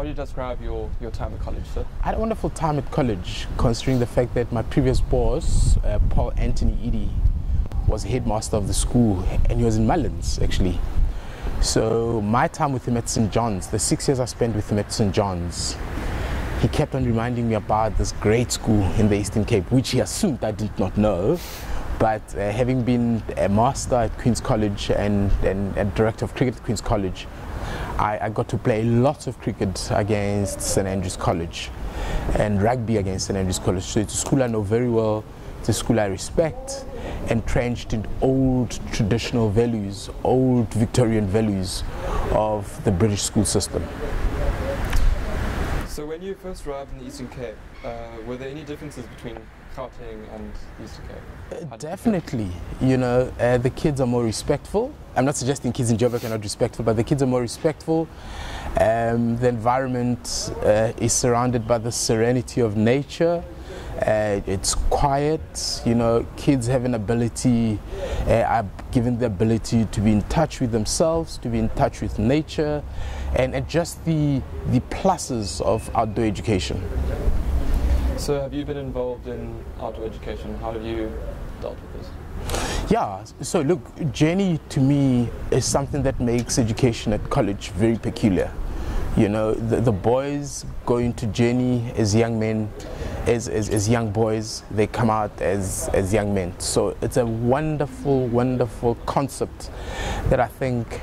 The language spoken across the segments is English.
do you describe your time at college, sir? I had a wonderful time at college, considering the fact that my previous boss, Paul Anthony Edie, was headmaster of the school, and he was in Mullins, actually. So my time with him at St. John's, the 6 years I spent with him at St. John's, he kept on reminding me about this great school in the Eastern Cape, which he assumed I did not know. But having been a master at Queen's College and a director of cricket at Queen's College, I got to play lots of cricket against St. Andrews College and rugby against St. Andrews College. So it's a school I know very well, it's a school I respect, entrenched in old traditional values, old Victorian values of the British school system. So when you first arrived in the Eastern Cape, were there any differences between Gauteng and Eastern Cape? Definitely. You know, the kids are more respectful. I'm not suggesting kids in Joburg are not respectful, but the kids are more respectful. The environment is surrounded by the serenity of nature. It's quiet. You know, kids have an ability, are given the ability to be in touch with themselves, to be in touch with nature, and just the pluses of outdoor education. So have you been involved in outdoor education? How have you dealt with this? Yeah, so look, journey to me is something that makes education at college very peculiar. You know, the boys go into journey as young men, as young boys, they come out as young men. So it's a wonderful, wonderful concept that I think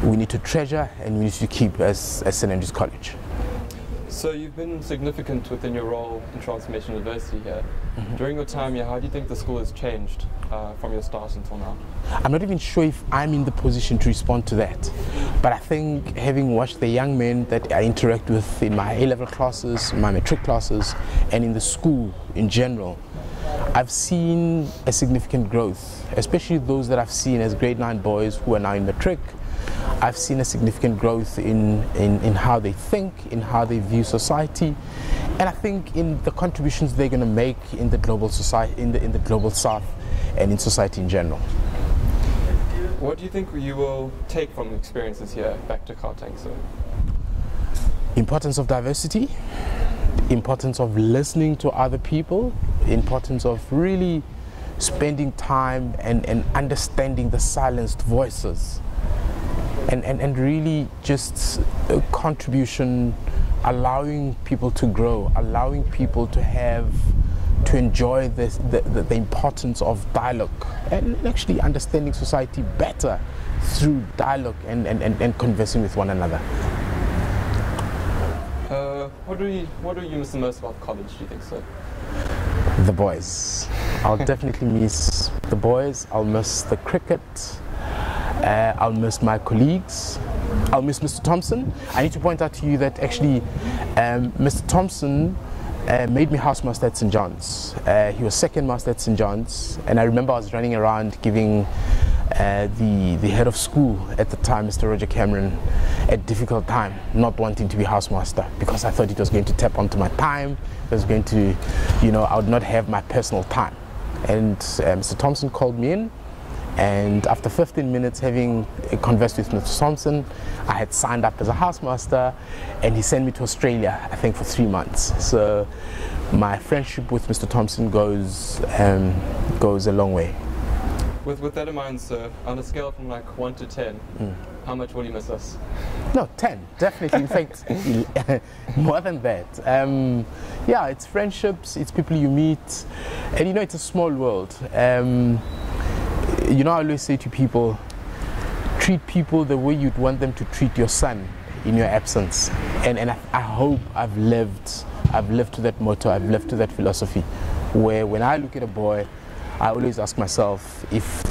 we need to treasure and we need to keep as St. Andrews College. So you've been significant within your role in Transformation University here. Mm-hmm. During your time here, how do you think the school has changed from your start until now? I'm not even sure if I'm in the position to respond to that. But I think having watched the young men that I interact with in my A-level classes, my matric classes, and in the school in general, I've seen a significant growth, especially those that I've seen as grade 9 boys who are now in matric. I've seen a significant growth in how they think, in how they view society, and I think in the contributions they're going to make in the global society, in the global south, and in society in general. What do you think you will take from the experiences here back to Gauteng, sir? Importance of diversity, importance of listening to other people, importance of really spending time and understanding the silenced voices. And really just a contribution, allowing people to grow, allowing people to enjoy the importance of dialogue and actually understanding society better through dialogue and conversing with one another. What do you miss the most about college, do you think, sir? The boys. I'll definitely miss the boys. I'll miss the cricket. I'll miss my colleagues. I'll miss Mr. Thompson. I need to point out to you that actually Mr. Thompson made me housemaster at St. John's. He was second master at St. John's, and I remember I was running around giving the head of school at the time, Mr. Roger Cameron, a difficult time, not wanting to be housemaster because I thought it was going to tap onto my time. It was going to, you know, I would not have my personal time. And Mr. Thompson called me in. And after 15 minutes having conversed with Mr. Thompson, I had signed up as a housemaster, and he sent me to Australia, I think, for 3 months. So my friendship with Mr. Thompson goes a long way. With that in mind, sir, on a scale from like 1 to 10, how much will you miss us? No, 10, definitely. In fact, more than that. Yeah, it's friendships, it's people you meet, and you know, it's a small world. You know, I always say to people, treat people the way you'd want them to treat your son in your absence. And I hope I've lived to that motto, I've lived to that philosophy, where when I look at a boy, I always ask myself, if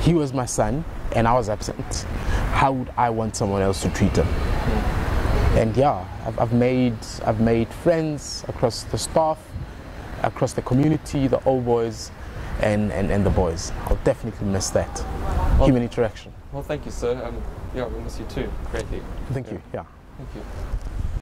he was my son and I was absent, how would I want someone else to treat him? And yeah, I've made friends across the staff, across the community, the old boys, and the boys. I'll definitely miss that human interaction. Well, thank you, sir. Yeah, we'll miss you too, greatly. Thank you. Yeah. Thank you.